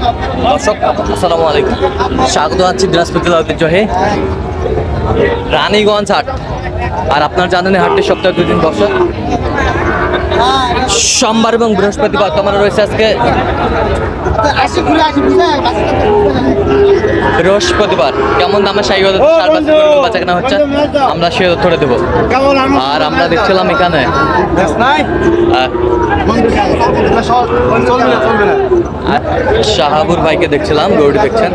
দর্শক আসসালামু আলাইকুম, স্বাগত আছি দিনাজপুর জেলা ঐতিহ্যবাহী রানীগঞ্জ হাট। আর আপনারা জানেন হাটটি সপ্তাহে 2 দিন বসে, সোমবার এবং বৃহস্পতিবার। তোমার রয়েছে আজকে বৃহস্পতিবার। কেমন দামে শাহী বাচ্চা কেনা হচ্ছে আমরা সে ধরে দেবো। আর আমরা দেখছিলাম এখানে শাহাবুর ভাইকে দেখছিলাম, গরুটি দেখছেন।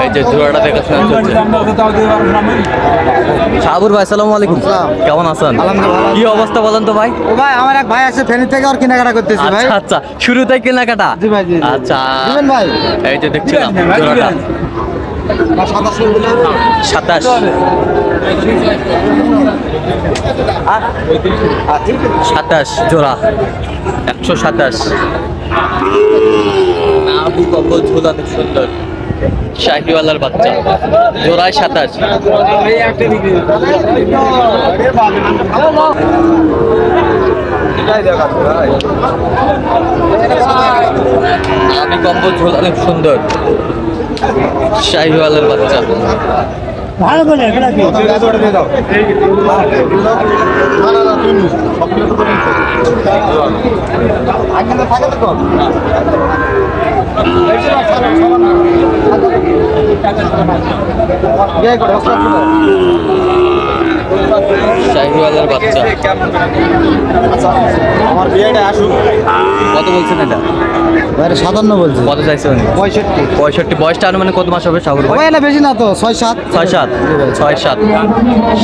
এই যে জোড়াটা দেখাচ্ছেন শাহাবুর ভাই, আসসালামু আলাইকুম, কেমন আছেন? কি অবস্থা বলেন তো ভাই? ও ভাই, আমার এক ভাই আছে ফেনী থেকে, ওর কেনাকাটা করতেছি ভাই। আচ্ছা, শুরুতেই কেনাকাটা? জি ভাই, জি। আচ্ছা ভাই, এই যে দেখছিলাম জোড়াটা 27 27 জোড়া 127। নাভি কম্বল ঝুল অনেক সুন্দর, শাহিওয়ালার বাচ্চা, জোড়ায় 27। নাভি কম্বল ঝুল অনেক সুন্দর, শাহিওয়ালার বাচ্চা। ভালো করে এটা কি দিয়ে দাও। আগে থাকে তো কোন শাহিওয়ালার বাচ্চা। আমার বিয়েটা আসুক। কত বলছেন এটা? 57 বলছে। কত চাইছে উনি? 65। বয়সটা আনুমানিক কত মাস হবে শাহুর ভাই? না বেশি না তো, 6-7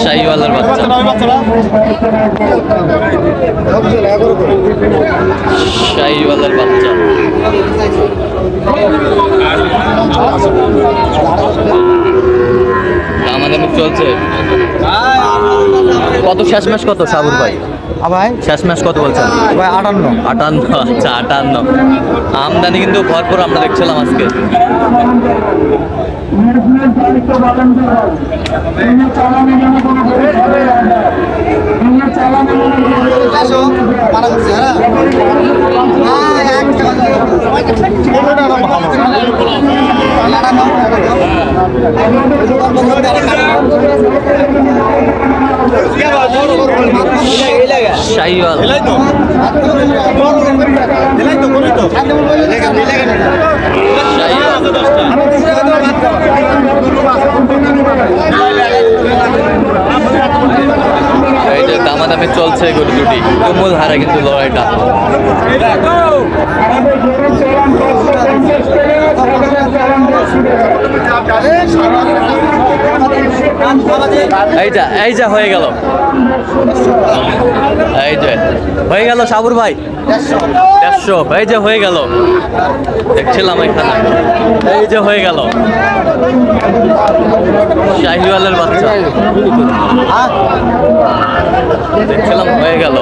শাহিওয়ালার বাচ্চা। শাহিওয়ালার বাচ্চা আমাদের চলছে। কত শেষ মাস কত শাহুর ভাই? ভাই শেষ মাস কত বলছেন ভাই? 58। আচ্ছা 58। আমদানি কিন্তু ভরপুর আমরা দেখছিলাম আজকে। শাহিওয়াল এই যে দামাদামি চলছে গরু দুটি, তুমুল হারে কিন্তু লড়াইটা। এই যে হয়ে গেল, এই যে হয়ে গেল শাহুর ভাই 150। এই যে হয়ে গেল, দেখছিলাম এখানে, এই যে হয়ে গেল শাহিওয়ালের বাচ্চা, দেখছিলাম হয়ে গেল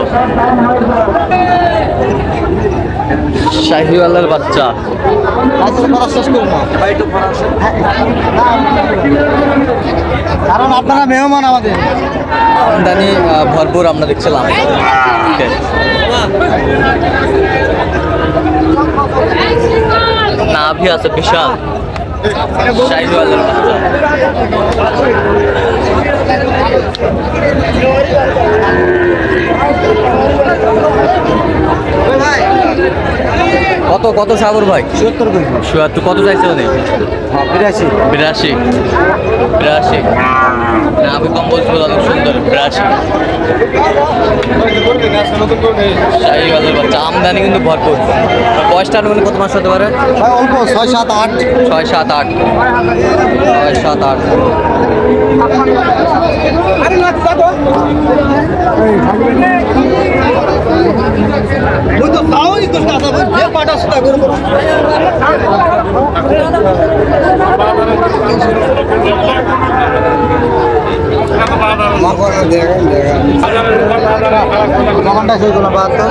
শাহিওয়ালের বাচ্চা। কারণ আপনারা মেহমান আমাদের। আমদানি ভরপুর আমরা দেখছিলাম। নাভি আছে বিশাল, শাহিওয়ালের বাচ্চা। কত কত সাগর ভাই? 77। কত চাইছে উনি? 82। নাভি কম্বল ঝোল অনেক সুন্দর, 82। শাহিওয়ালের বাচ্চা। আমদানি কিন্তু ভরপুর। বয়সটা আনুমানিক কত মাস হতে পারে? অল্প 6-7-8। 6-7-8। দোকানটা সেইগুলো বাদ তো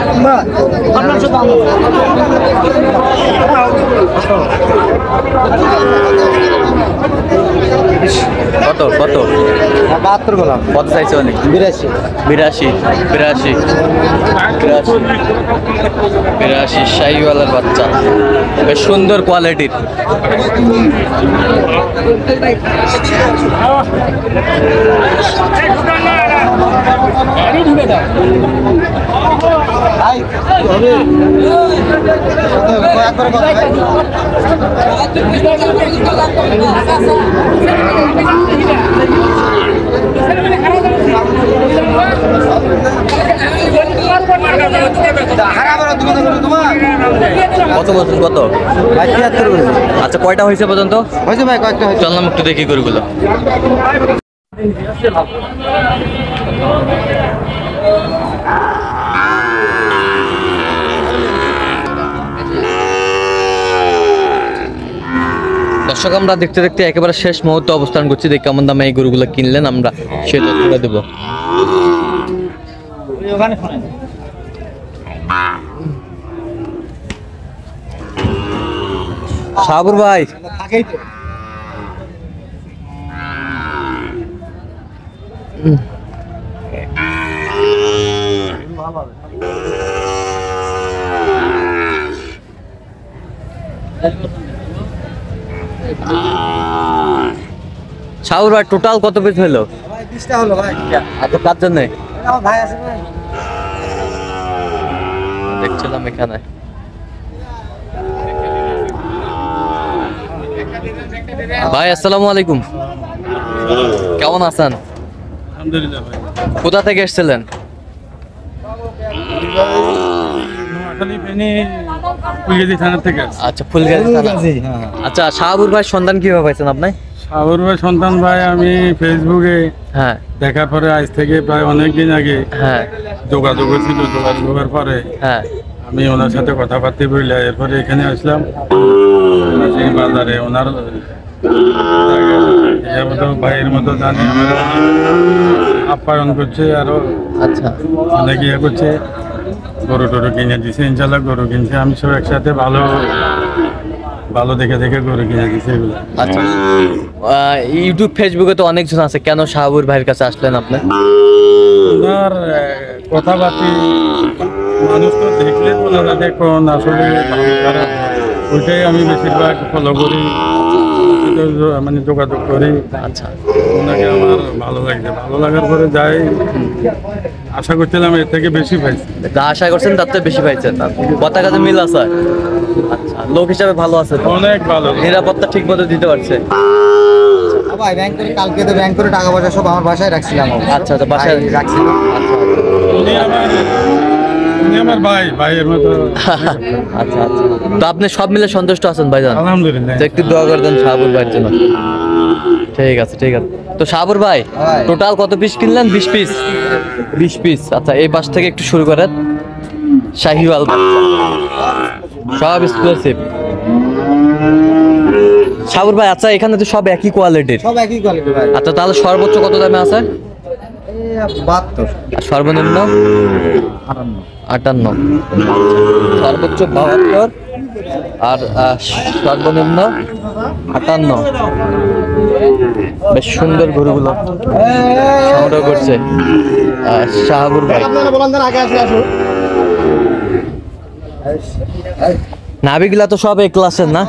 কত কত 72 গোলাম কত চাইছে অনেক 82 বিরাশি শাহিওয়ালার বাচ্চা বেশ সুন্দর কোয়ালিটির। কত বলছেন কত? ভাই 73 করে আচ্ছা কয়টা হয়েছে পর্যন্ত? হয়েছে ভাই, কয়েকটা হয়েছে। চললাম একটু দেখি গরুগুলো। দর্শক আমরা দেখতে দেখতে একেবারে শেষ মুহূর্তে অবস্থান করছি। দেখি কেমন দামে এই গরুগুলো কিনলেন, আমরা সেটা তুলে দেবো। সাবুর ভাই থাকেই তো। সাবুর ভাই টোটাল কত পিস হলো? ভাই 20টা হলো ভাই। এত কার জন্য আমার ভাই আছে ভাই। দেখছিলাম এখানে। ভাই আসসালামু আলাইকুম, কেমন আছেন? আলহামদুলিল্লাহ ভাই। কোথা থেকে এসেছিলেন? নোয়াখালী ফেনী ফুলগাজী থানা থেকে আসছি। আচ্ছা ফুলগাজী থানা। হ্যাঁ। আচ্ছা সাহাবুর ভাই সন্ধান কিভাবে পাইছেন আপনি? সাগর ভাই সন্তান ভাই আমি ফেসবুকে হ্যাঁ দেখার পরে আজ থেকে প্রায় অনেক দিন আগে হ্যাঁ যোগাযোগ হয়েছিল। যোগাযোগের পরে হ্যাঁ আমি ওনার সাথে কথাবার্তা বললে এরপরে এখানে আসলাম এই বাজারে। ওনার ভাইয়ের মতো জানে আমার আপ্যায়ন করছে, আরো আচ্ছা অনেক ইয়ে করছে। গরু টরু কিনে দিছে, ইনশাল্লাহ গরু কিনছে। আমি সব একসাথে ভালো ভালো দেখে দেখে গরু কিনে দিছে এগুলো। আচ্ছা ইউটিউব ফেসবুকে তো অনেকজন আছে, কেন সাহাবুর ভাইয়ের কাছে আসলেন আপনি? ওনার কথাবার্তা মানুষ তো দেখলে ওনারা দেখুন আসলে ভালো খারাপ ওইটাই আমি বেশিরভাগ ফলো করি, মানে যোগাযোগ করি। আচ্ছা ওনাকে আমার ভালো লাগছে, ভালো লাগার পরে যাই। আশা করছিলাম এর থেকে বেশি পাইছি। যা আশা করছেন তার থেকে বেশি পাইছেন, কথা কাজে মিল আছে। আচ্ছা লোক হিসাবে ভালো আছে তো? অনেক ভালো। নিরাপত্তা ঠিক মতো দিতে পারছে? ভাই ব্যাংক করে কালকে তো ব্যাংক করে টাকা পয়সা সব আমার বাসায় রাখছিলাম। আচ্ছা আচ্ছা বাসায় রাখছিলাম। উনি আমার ভাই, ভাইয়ের মতো। আচ্ছা আচ্ছা তো আপনি সব মিলে সন্তুষ্ট আছেন ভাইজান? আলহামদুলিল্লাহ। তো একটু দোয়া করে দেন সাহাবুর ভাইয়ের জন্য। ঠিক আছে ঠিক আছে। তো সাহাবুর ভাই ভাই। টোটাল কত পিস কিনলেন? 20 পিস। 20 পিস। আচ্ছা এই পাশ থেকে একটু শুরু করেন। শাহিওয়াল বাচ্চা সব এক্সক্লুসিভ। সাহাবুর ভাই আচ্ছা এখানে তো সব একই কোয়ালিটির। সব একই কোয়ালিটি ভাই। আচ্ছা তাহলে সর্বোচ্চ কত দামে আছে? এই 72 আর সর্বনিম্ন 58। সর্বোচ্চ 72 আর সর্বনিম্ন 58। বেশ সুন্দর গরুগুলো সংগ্রহ করছে শাহাবুর ভাই। আপনারা বলেন দেন আগে আসে আসুন। নাভিগুলা তো সব এই ক্লাসের না?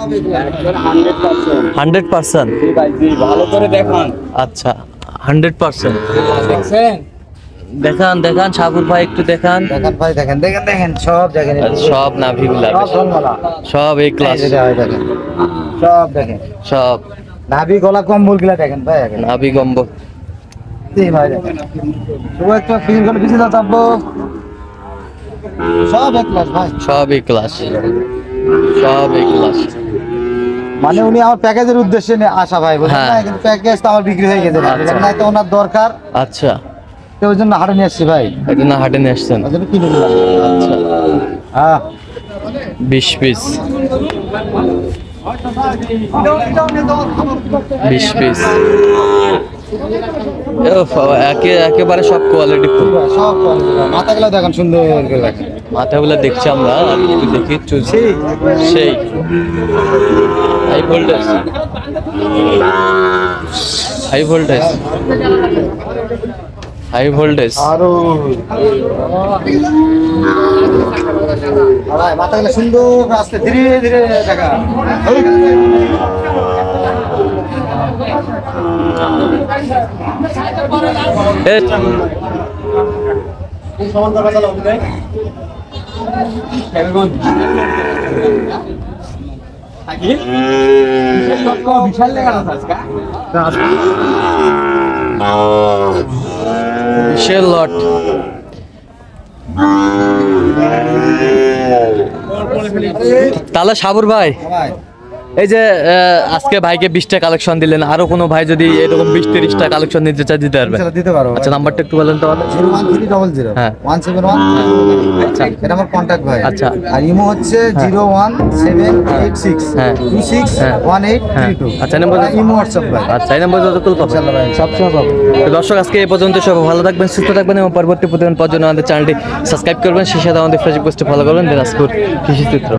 100%। ভালো করে দেখান। আচ্ছা 100%। দেখছেন? দেখান দেখান শাহাবুর ভাই একটু দেখান। দেখেন ভাই, দেখেন দেখেন দেখেন সব দেখেন। সব নাভিগুলা সব জন্মলা। সব এই ক্লাস এই যে দেখেন। সব দেখেন। সব নাভি গলা কম্বল গুলা দেখেন ভাই আগে। নাভি গম্বল। জি ভাই দেখেন। শুধু একটা ফিল করে পিছিয়ে দাও তাব্বো। সব এক ক্লাস ভাই। সব এই ক্লাস সব এই ক্লাস। মানে উনি আমার প্যাকেজের উদ্দেশ্যে আসা ভাই, বুঝলেন না? হ্যাঁ। কিন্তু প্যাকেজ তো আমার বিক্রি হয়ে গেছে ভাই। আচ্ছা। না তো ওনার দরকার, আচ্ছা তো ওই জন্য হাটে নিয়ে আসছি ভাই। এটা না হাটে নিয়ে আসছেন? ওই জন্য কিনে নিলাম। আচ্ছা হ্যাঁ 20 পিস 20 পিস। একেবারে সব কোয়ালিটি ফুল। সব মাথাগুলো দেখেন সুন্দর করে দেখেন। মাথাগুলো দেখছি আমরা, আর একটু দেখি চলছে সেই high voltage. High voltage, high voltage. ভাই মাথাগুলো সুন্দর আস্তে ধীরে ধীরে দেখা। বিশাল লেখা আছে বিশাল লট। তাহলে সাবুর ভাই, ভাই এই যে আজকে ভাইকে 20টা কালেকশন দিলেন, আরো কোনো ভাই যদি এরকম 20-30টা কালেকশন নিতে চায় দিতে পারবে? ইনশাআল্লাহ দিতে পারবো। আচ্ছা, নাম্বারটা একটু বলেন তো আমাদের। 01300 হ্যাঁ। 171। আচ্ছা। এটা আমার কন্টাক্ট ভাই। আচ্ছা। আর ইমো হচ্ছে 01786 হ্যাঁ। 261832। আচ্ছা, এই নাম্বার। ইমো হোয়াটসঅ্যাপ ভাই। আচ্ছা, এই নাম্বার যত তুল পাবেন। ইনশাআল্লাহ ভাই সবসময় পাবো। তো দর্শক, আজকে এই পর্যন্ত। সবাই ভালো থাকবেন, সুস্থ থাকবেন এবং পরবর্তী প্রতিদিন পাওয়ার জন্য আমাদের চ্যানেলটি সাবস্ক্রাইব করবেন। সেই সাথে আমাদের ফেসবুক পেজটি ফলো করবেন, দিনাজপুর কৃষি চিত্র।